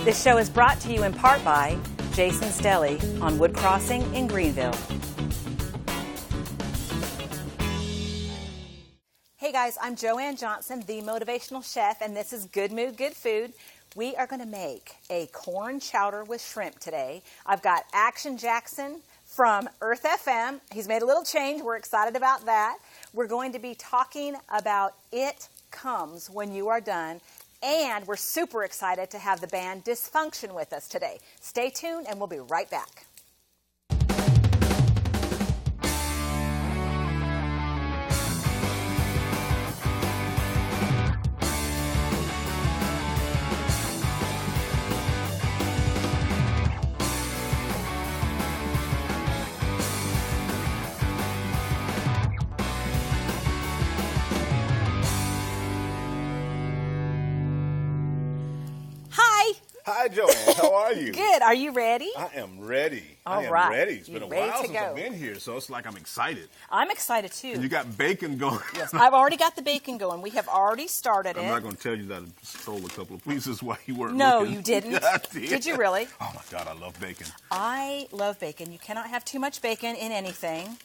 This show is brought to you in part by Jason's Deli on Wood Crossing in Greenville. Hey guys, I'm Joanne Johnson, the Motivational Chef, and this is Good Mood, Good Food. We are going to make a corn chowder with shrimp today. I've got Action Jackson from Earth FM. He's made a little change. We're excited about that. We're going to be talking about It Comes When You Are Done. And we're super excited to have the band DysFUNKshun with us today. Stay tuned and we'll be right back. Hi, Joanne. How are you? Good. Are you ready? I am ready. All right. Ready. It's been a while since go. I've been here, so it's like I'm excited. I'm excited, too. And you got bacon going. Yes, I've already got the bacon going. We have already started it. I'm not going to tell you that I stole a couple of pieces while you weren't No, looking. you didn't. Yeah, I did. Did you really? Oh, my God, I love bacon. I love bacon. You cannot have too much bacon in anything.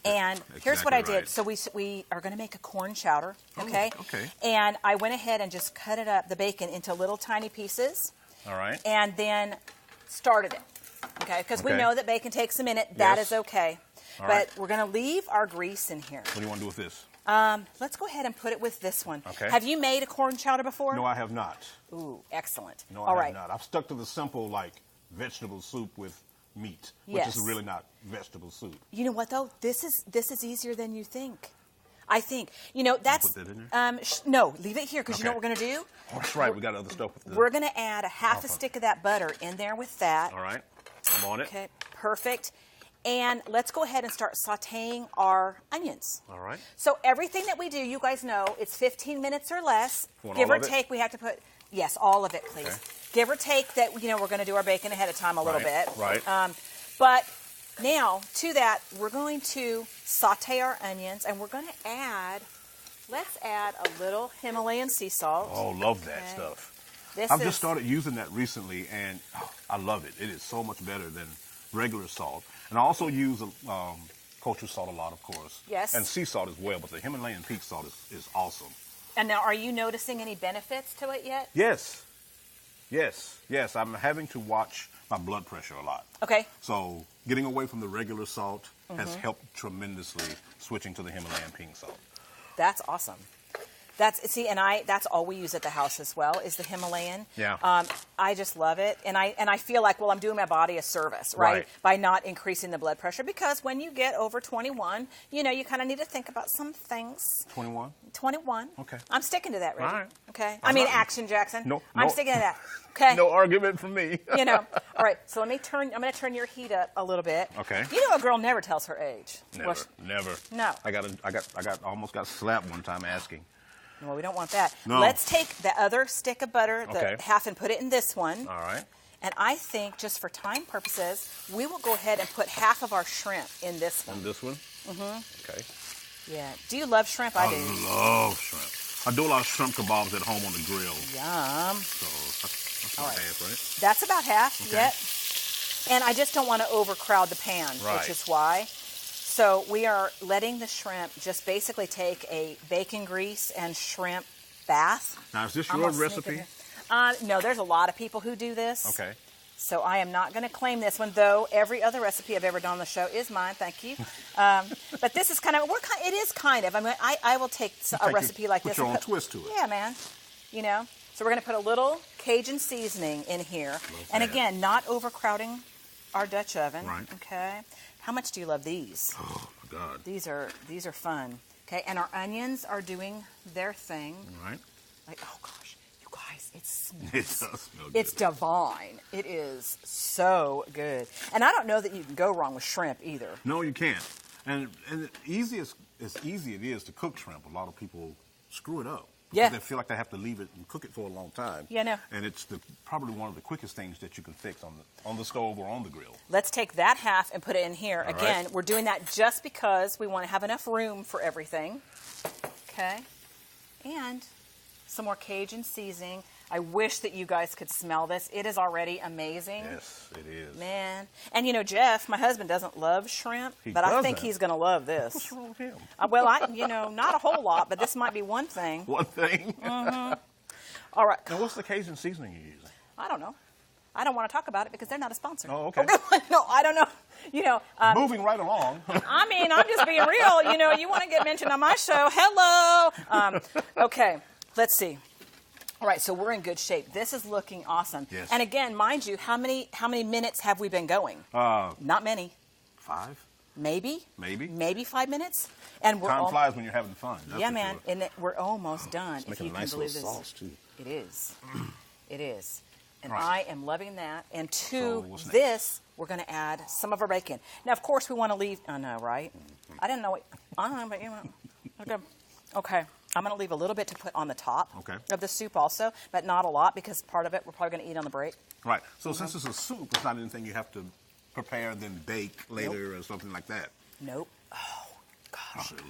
And here's what I did. Right. So we are going to make a corn chowder, okay? Oh, okay. And I went ahead and just cut it up, the bacon, into little tiny pieces. All right. And then started it, okay? Because we know that bacon takes a minute. That is okay. All but right. we're going to leave our grease in here. What do you want to do with this? Let's go ahead and put it with this one. Okay. Have you made a corn chowder before? No, I have not. Ooh, excellent. No, All I right. have not. I've stuck to the simple, like, vegetable soup with meat, which Yes. is really not vegetable soup. You know what, though? This is easier than you think. I think. You know, that's... Put that in there? No, leave it here, because you know Okay. what we're going to do? Oh, that's right. We got other stuff with this. We're going to add a half a stick of that butter in there with that. All right. I'm on it. Okay, perfect. And let's go ahead and start sauteing our onions. All right. So everything that we do, you guys know, it's 15 minutes or less. Want Give all or of it? take, we have to put, yes, all of it, please. Okay. Give or take that, you know, we're going to do our bacon ahead of time a little bit. Right. But now, to that, we're going to saute our onions, and we're going to add, let's add a little Himalayan sea salt. Oh, love that Okay. stuff. This I've is, just started using that recently, and I love it. It is so much better than regular salt. And I also use kosher salt a lot, of course. Yes. And sea salt as well, but the Himalayan peak salt is awesome. And now, are you noticing any benefits to it yet? Yes. Yes. Yes. I'm having to watch my blood pressure a lot. Okay. So getting away from the regular salt has helped tremendously, switching to the Himalayan pink salt. That's awesome. That's all we use at the house as well, is the Himalayan. Yeah. I just love it, and I feel like, well, I'm doing my body a service, right? By not increasing the blood pressure, because when you get over 21, you know, you kind of need to think about some things. 21? 21. Okay. I'm sticking to that, Reggie. All right. Okay. I'm I mean, not- Action Jackson. No. I'm sticking to that. Okay. No argument from me. You know. All right. So I'm going to turn your heat up a little bit. Okay. You know, a girl never tells her age. Never. Well, Never. No. I almost got slapped one time asking. well, we don't want that. No. Let's take the other stick of butter, the Okay. half, and put it in this one. All right. And I think, just for time purposes, we will go ahead and put half of our shrimp in this one. On this one? Mm-hmm. Okay. Yeah. Do you love shrimp? I do. love shrimp. I do a lot of shrimp kebabs at home on the grill. Yum. So that's All about right. half, right? That's about half, Okay. yep. And I just don't want to overcrowd the pan, Right. which is why. So we are letting the shrimp just basically take a bacon grease and shrimp bath. Now, is this I'm your gonna sneak it recipe? in. No, there's a lot of people who do this. Okay. So I am not going to claim this one, though every other recipe I've ever done on the show is mine. Thank you. But this is kind of, it is kind of. I mean, I will take a recipe like this. Put your and own twist to it. Yeah, man. You know? So we're going to put a little Cajun seasoning in here. And that. again, not overcrowding our Dutch oven. Right. Okay. How much do you love these? Oh, my God. These are fun. Okay. And our onions are doing their thing. All right. Like, oh, gosh. You guys, it smells. It does smell good. It's divine. It is so good. And I don't know that you can go wrong with shrimp either. No, you can't. And easy as easy it is to cook shrimp, a lot of people screw it up. Yeah. They feel like they have to leave it and cook it for a long time. Yeah, no. And it's probably one of the quickest things that you can fix on the stove or on the grill. Let's take that half and put it in here. All Again, right. we're doing that just because we want to have enough room for everything. Okay. And some more Cajun seasoning. I wish that you guys could smell this. It is already amazing. Yes, it is. Man. And you know, Jeff, my husband, doesn't love shrimp, but I think he's going to love this. What's wrong with him? Well, not a whole lot, but this might be one thing. One thing? All right. Now, what's the Cajun seasoning you're using? I don't know. I don't want to talk about it because they're not a sponsor. Oh, okay. No, I don't know. You know, moving right along. I mean, I'm just being real. You know, you want to get mentioned on my show. Hello. Okay, let's see. All right, so we're in good shape. This is looking awesome. Yes. And again, mind you, how many minutes have we been going? Not many. 5? Maybe. Maybe 5 minutes. And we're time flies when you're having fun. Yeah, man. Sure. And we're almost done. It's making a nice little sauce too. It is. It is. And right. I am loving that. And to this, we're going to add some of our bacon. Now, of course, we want to leave. I know, right? I didn't know. I don't know, but you know. Okay. I'm going to leave a little bit to put on the top of the soup also, but not a lot because part of it we're probably going to eat on the break. Right. So since it's a soup, it's not anything you have to prepare and then bake later or something like that. Nope. Oh, gosh. Oh,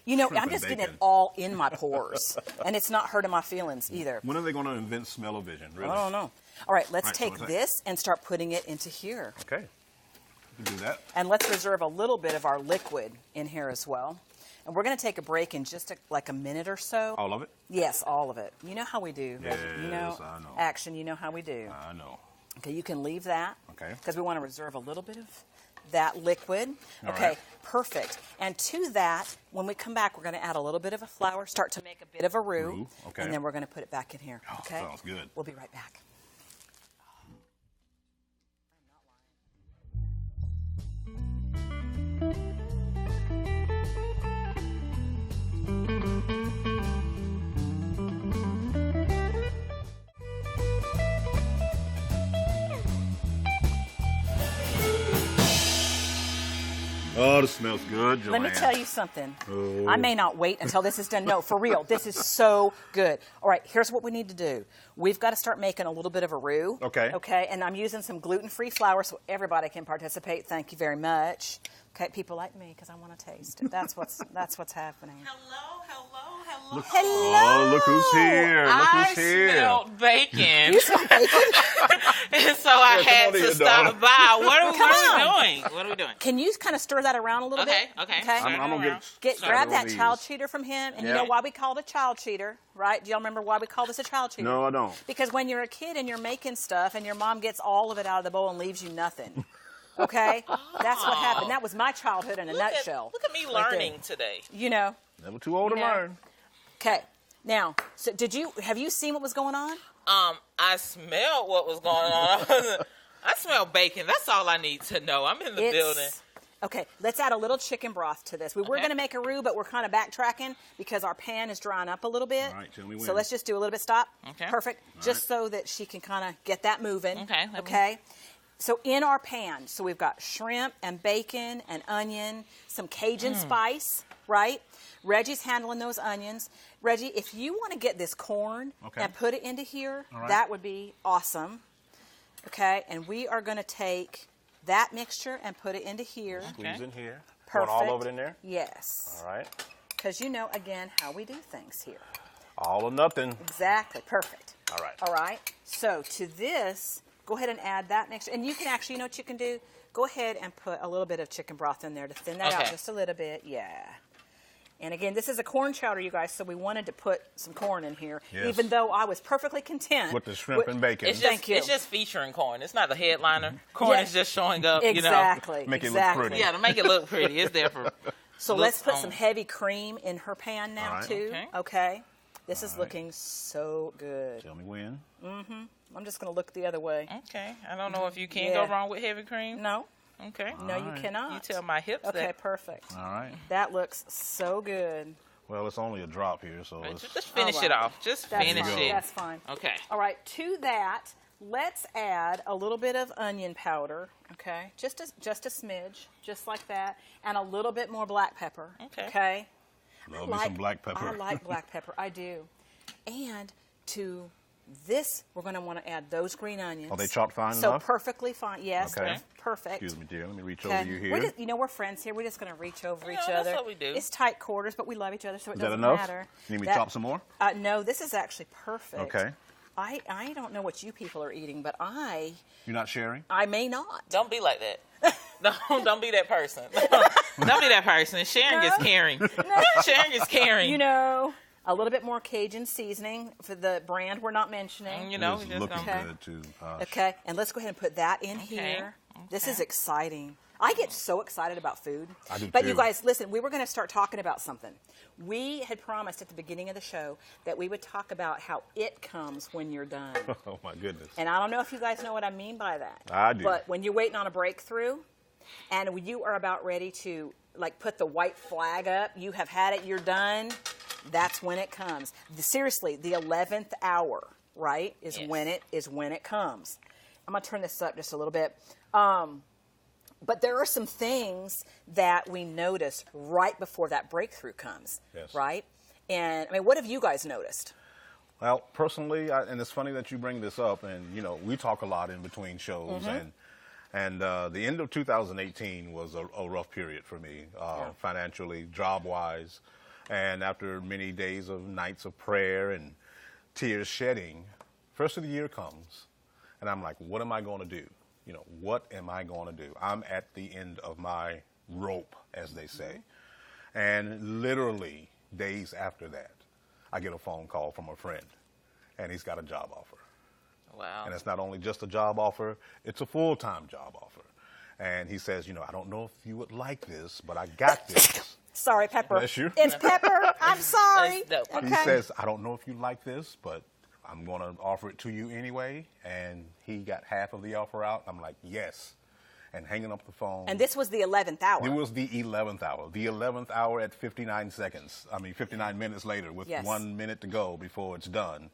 you know, I'm just getting it all in my pores, and it's not hurting my feelings either. When are they going to invent smell-o-vision? Really? I don't know. All right, let's take this and start putting it into here. Okay. You can do that. And let's reserve a little bit of our liquid in here as well. And we're going to take a break in just like a minute or so. All of it? Yes, all of it. You know how we do. Yes, you know, I know. Action, you know how we do. I know. Okay, you can leave that. Okay. Because we want to reserve a little bit of that liquid. Okay, right. Perfect. And to that, when we come back, we're going to add a little bit of a flour, start to make a bit of a roux. Okay. And then we're going to put it back in here. Okay? Sounds good. We'll be right back. Oh, this smells good, Joanne. Let me tell you something. Oh. I may not wait until this is done. No, for real. This is so good. All right, here's what we need to do. We've got to start making a little bit of a roux. Okay. Okay, and I'm using some gluten-free flour so everybody can participate. Thank you very much. Okay, people like me because I want to taste it. That's what's happening. Hello. Oh, look who's here. Look who's here. I smelled bacon. You smell bacon? And so I had to stop by. What are we doing? What are we doing? Can you kind of stir that around a little bit? Okay. I'm going to Grab that child cheater from him, and you know why we call it a child cheater, right? Do y'all remember why we call this a child cheater? No, I don't. Because when you're a kid and you're making stuff, and your mom gets all of it out of the bowl and leaves you nothing. Okay? That's what happened. That was my childhood in a nutshell. Look at me learning today. You know. Never too old to learn. Okay. Now, so have you seen what was going on? I smelled what was going on. I smell bacon. That's all I need to know. I'm in the building. Okay, let's add a little chicken broth to this. We were going to make a roux, but we're kind of backtracking because our pan is drying up a little bit. All right, tell me when. So let's just do a little bit. Stop. Okay. Perfect. Just so that she can kind of get that moving. Okay. Okay. So in our pan, so we've got shrimp and bacon and onion, some Cajun spice, right? Reggie's handling those onions. Reggie, if you want to get this corn and put it into here, that would be awesome. Okay, and we are going to take that mixture and put it into here. Squeeze in here. Perfect. Going all over it in there? Yes. All right. Because you know, again, how we do things here. All or nothing. Exactly. Perfect. All right. All right. So to this, go ahead and add that mixture. And you can actually, you know what you can do? Go ahead and put a little bit of chicken broth in there to thin that out just a little bit. Yeah. And again, this is a corn chowder, you guys, so we wanted to put some corn in here, even though I was perfectly content. With the shrimp and bacon. Thank you. It's just featuring corn. It's not the headliner. Corn is just showing up, exactly, you know. Make it look pretty. Yeah, to make it look pretty. It's there for So let's put some heavy cream in her pan now, too. Okay. This is looking so good. Tell me when. I'm just going to look the other way. Okay. I don't know if you can go wrong with heavy cream. No. Okay. No, you cannot. You tell my hips that. Okay, perfect. All right. That looks so good. Well, it's only a drop here, so just finish it off. Just finish it. That's fine. Okay. All right. To that, let's add a little bit of onion powder. Okay. Just a smidge, just like that, and a little bit more black pepper. Okay. Love me some black pepper. I like black pepper. I do. And to this, we're going to want to add those green onions. Are they chopped fine so enough? perfectly fine. Yes, Okay. they're perfect. Excuse me, dear. Let me reach over you here. We're just, we're friends here. We're just going to reach over each other. That's what we do. It's tight quarters, but we love each other, so it Is that doesn't enough? matter. You need me to chop some more? No, this is actually perfect. Okay. I don't know what you people are eating, but You're not sharing? I may not. Don't be like that. Don't be that person. Don't be that person. Sharing is caring. Sharing is caring. You know, a little bit more Cajun seasoning for the brand we're not mentioning. You know, It's just looking don't. good too. Okay, and let's go ahead and put that in here. This is exciting. I get so excited about food. I do But too. you guys, listen, we were going to start talking about something. We had promised at the beginning of the show that we would talk about how it comes when you're done. Oh my goodness. And I don't know if you guys know what I mean by that. I do. But when you're waiting on a breakthrough and you are about ready to like put the white flag up, you have had it, you're done, that's when it comes. Seriously, the 11th hour, right, is when it comes. I'm going to turn this up just a little bit. But there are some things that we notice right before that breakthrough comes, Yes. right? And, I mean, what have you guys noticed? Well, personally, and it's funny that you bring this up, and, you know, we talk a lot in between shows, and the end of 2018 was a rough period for me, financially, job-wise, and after many days of nights of prayer and tears shedding, first of the year comes, and I'm like, what am I going to do? You know, what am I going to do? I'm at the end of my rope, as they say. And literally days after that, I get a phone call from a friend, and he's got a job offer. Wow. And it's not only just a job offer, it's a full-time job offer. And he says, you know, I don't know if you would like this, but I got this. Sorry, Pepper. Bless you. It's Pepper. I'm sorry. That's dope. Okay. He says, I don't know if you like this, but I'm going to offer it to you anyway. And he got half of the offer out. I'm like, yes. And hanging up the phone. And this was the 11th hour. It was the 11th hour. The 11th hour at 59 minutes later with 1 minute to go before it's done.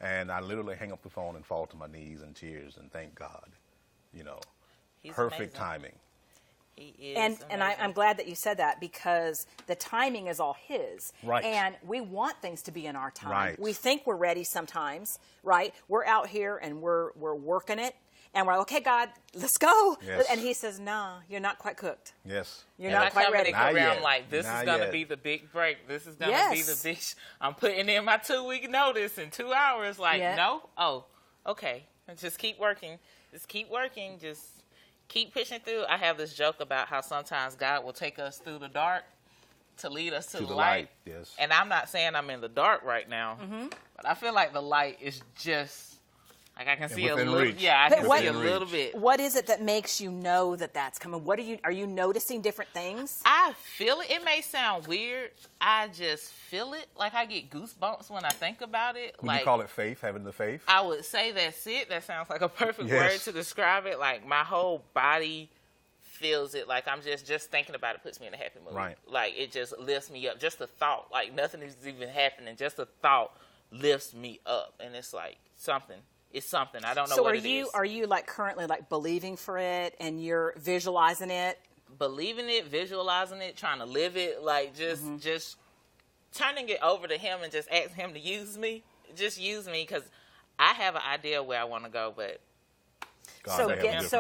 And I literally hang up the phone and fall to my knees in tears and thank God. You know, He's perfect amazing. timing. He is And amazing. I'm glad that you said that because the timing is all his. Right. And we want things to be in our time. Right. We think we're ready sometimes, right? We're out here and we're working it. And we're like, okay, God, let's go. Yes. And he says, no, you're not quite cooked. Yes. You're And not quite ready. Not Not around yet. like, this Not is going to yet. be the big break. This is going to be Yes. the big, I'm putting in my 2-week notice in 2 hours. Like, Yeah. no? Oh, okay. And just keep working. Just keep working. Just keep pushing through. I have this joke about how sometimes God will take us through the dark to lead us to the light. Yes. And I'm not saying I'm in the dark right now, but I feel like the light is just, like I can see a within little, reach. yeah, I But can what- see a Within little reach. bit. What is it that makes you know that that's coming? Are you noticing different things? I feel it. It may sound weird. I just feel it. Like I get goosebumps when I think about it. Would like you call it faith, having the faith? I would say that's it. That sounds like a perfect Yes. word to describe it. Like my whole body feels it. Like I'm just thinking about it puts me in a happy mood. Right. Like it just lifts me up. Just the thought. Like nothing is even happening. Just the thought lifts me up. And it's like something. It's something. I don't know So what it is. are you like currently like believing for it and you're visualizing it? Believing it, visualizing it, trying to live it, like just turning it over to him and just asking him to use me. Just use me because I have an idea where I want to go, but God, So they have a different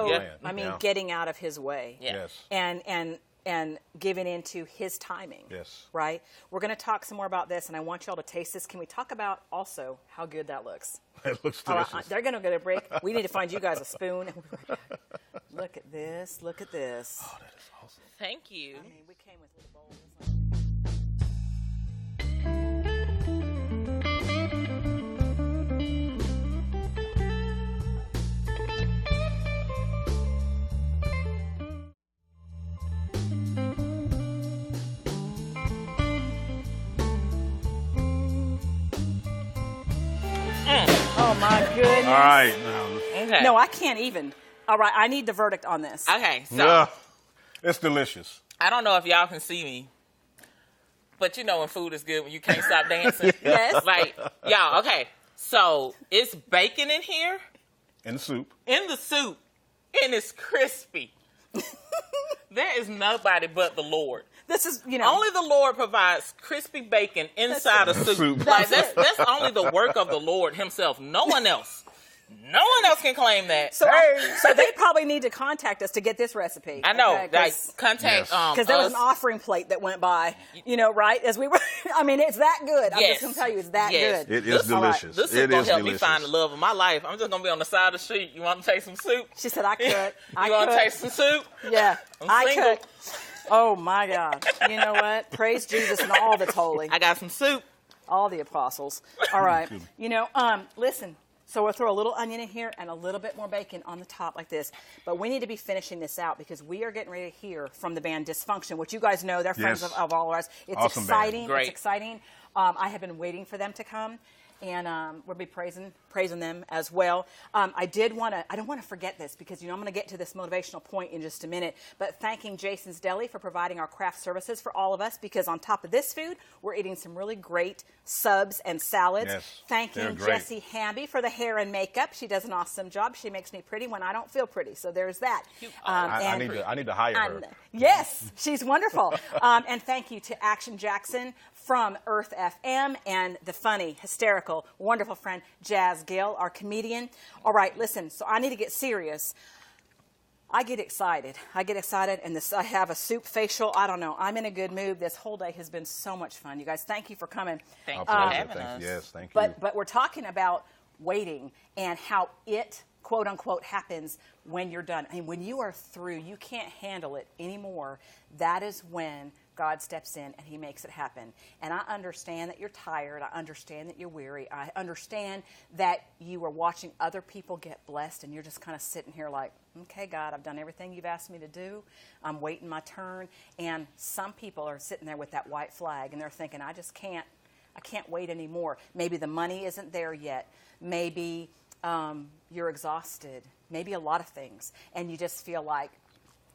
plan. Yeah. getting out of his way. yeah. Yes. And giving into his timing. Yes. Right? We're going to talk some more about this, and I want y'all to taste this. Can we talk about also how good that looks? It looks All right, delicious. they're going to get a break. We need to find you guys a spoon. Look at this. Look at this. Oh, that is awesome. Thank you. I mean, we came with little bowls. Oh my goodness. All right. Now, Okay. No, I can't even. All right, I need the verdict on this. Okay, so yeah, it's delicious. I don't know if y'all can see me, but you know when food is good when you can't stop dancing. Yes. Like, y'all, okay. So it's bacon in here, In the soup. in the soup, and it's crispy. There is nobody but the Lord. This is, you know. Only the Lord provides crispy bacon inside a soup. Soup. Like that's only the work of the Lord himself. No one else. No one else can claim that. So, so they probably need to contact us to get this recipe. I know. Okay, Like, contact because there was an offering plate that went by, you know, right? As we were, I mean, it's that good. I'm just going to tell you, it's that good. It is delicious. This is going to help me find the love of my life. I'm just going to be on the side of the street. You want to take some soup? She said, I could. You want to take some soup? Yeah, I'm single. could. Oh, my God. You know what? Praise Jesus and all that's holy. I got some soup. All the apostles. All right. You know, listen. So we'll throw a little onion in here and a little bit more bacon on the top like this. But we need to be finishing this out because we are getting ready to hear from the band DysFUNKshun, which you guys know. They're friends of all of ours. It's awesome exciting. Band. Great. It's exciting. I have been waiting for them to come. And we'll be praising them as well. I don't want to forget this because, you know, I'm going to get to this motivational point in just a minute. But thanking Jason's Deli for providing our craft services for all of us because on top of this food, we're eating some really great subs and salads. Yes, thanking Jessie Hamby for the hair and makeup. She does an awesome job. She makes me pretty when I don't feel pretty. So there's that. I need to hire her. Yes, she's wonderful. And thank you to Action Jackson from Earth FM and the funny, hysterical, wonderful friend Jas Gill, our comedian. All right, listen, so I need to get serious. I get excited, and I have a soup facial. I don't know. I'm in a good mood. This whole day has been so much fun. You guys, thank you for coming. Thank you for having us. Yes, thank you. But we're talking about waiting and how it, quote unquote, happens when you're done. I mean, when you are through, you can't handle it anymore. That is when God steps in and he makes it happen. And I understand that you're tired. I understand that you're weary. I understand that you are watching other people get blessed and you're just kind of sitting here like, okay, God, I've done everything you've asked me to do. I'm waiting my turn. And some people are sitting there with that white flag and they're thinking, I can't wait anymore. Maybe the money isn't there yet. Maybe you're exhausted. Maybe a lot of things. And you just feel like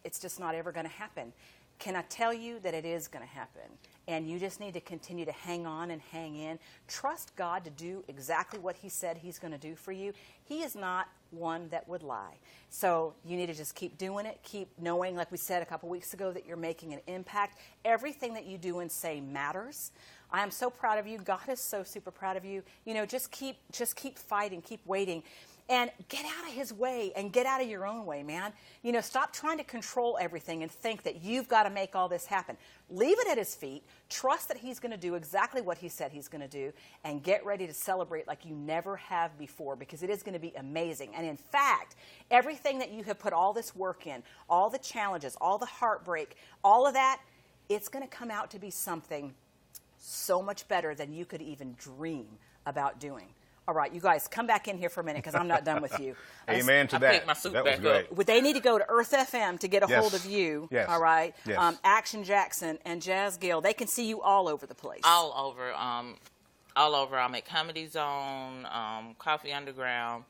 it's just not ever going to happen. Can I tell you that it is going to happen? And you just need to continue to hang on and hang in. Trust God to do exactly what he said he's going to do for you. He is not one that would lie. So you need to just keep doing it. Keep knowing, like we said a couple weeks ago, that you're making an impact. Everything that you do and say matters. I am so proud of you. God is so super proud of you. You know, just keep fighting, keep waiting. And get out of his way and get out of your own way, man. You know, stop trying to control everything and think that you've got to make all this happen. Leave it at his feet. Trust that he's going to do exactly what he said he's going to do. And get ready to celebrate like you never have before because it is going to be amazing. And in fact, everything that you have put all this work in, all the challenges, all the heartbreak, all of that, it's going to come out to be something so much better than you could even dream about doing. All right, you guys, come back in here for a minute because I'm not done with you. Amen to that. That was great. They need to go to Earth FM to get a hold of you. Yes. All right. Yes. Action Jackson and Jas Gill. They can see you all over the place. All over. I'm at Comedy Zone, Coffee Underground.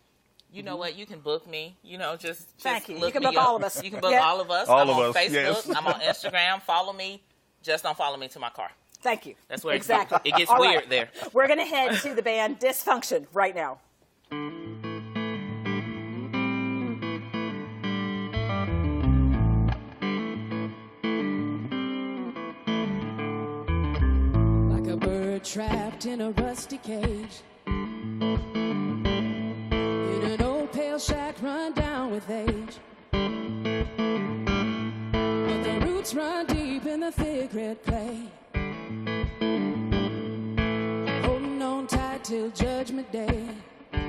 You know what? You can book me. You know, just thank you. Look you can me book up. all of us. You can book all of us. I'm on Facebook. Yes. I'm on Instagram. Follow me. Just don't follow me to my car. Thank you. That's where exactly. It gets all weird right. there. We're going to head to the band DysFUNKshun right now. Like a bird trapped in a rusty cage, in an old pale shack run down with age. But the roots run deep in the thick red clay, holding on tight till Judgment Day. Come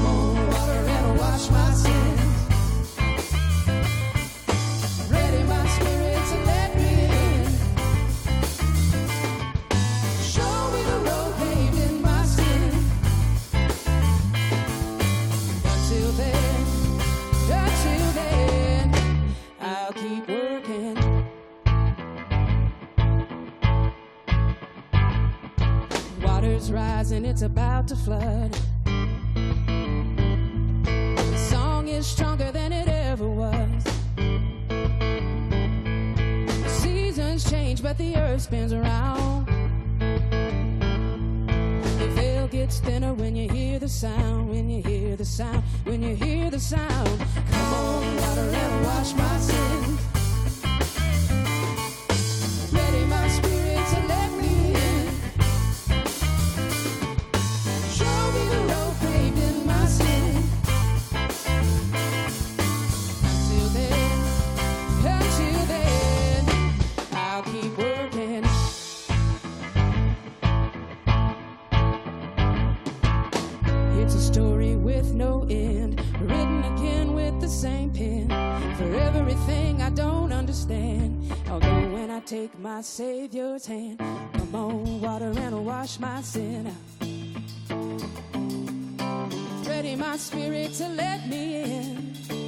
on, water, and wash my sins. Ready my spirit to let me in. Show me the road paved in my sin. Until then, I'll keep working. Water's rising, it's about to flood. The song is stronger than it ever was. The seasons change, but the earth spins around. The veil gets thinner when you hear the sound, when you hear the sound, when you hear the sound. Come on, water, and wash my sins. Ready my spirit to let me in. Show me the story with no end, written again with the same pen, for everything I don't understand. Although when I take my Savior's hand, come on, water and wash my sin out. Ready my spirit to let me in.